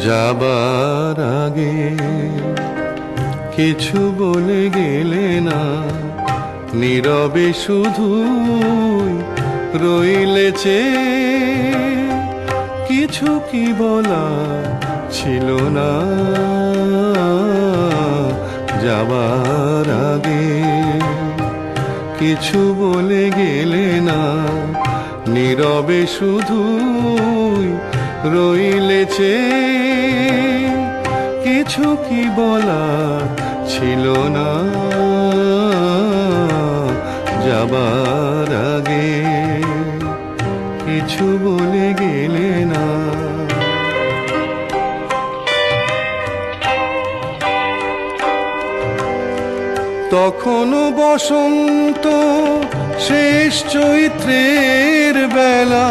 যাবার আগে কিছু বলে গেলে না, নীরবে শুধু রইলে চেয়ে। কিছু কি বলা ছিল না যাবার আগে, কিছু বলে গেলে না, নীরবে শুধু রইলে চেয়ে। কিছু কি বলা ছিল না যাবার আগে, কিছু বলে গেলে না। তখনও বসন্ত শেষ চৈত্রের বেলা,